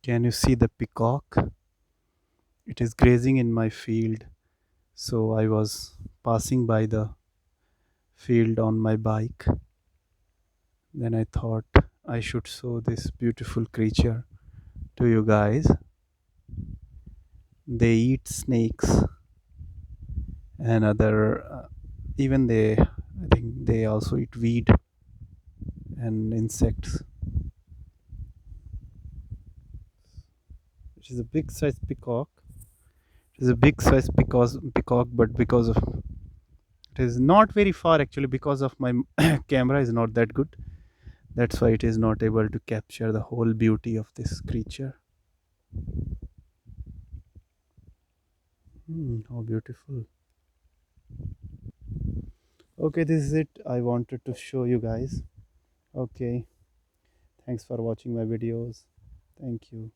Can you see the peacock? It is grazing in my field. So I was passing by the field on my bike. Then I thought I should show this beautiful creature to you guys. They eat snakes and other, even I think they also eat weed and insects. It is a big size peacock. It is a big size peacock, but because of it is not very far actually, because of my camera is not that good. That's why it is not able to capture the whole beauty of this creature. How beautiful. Okay, this is it. I wanted to show you guys. Okay, thanks for watching my videos. Thank you.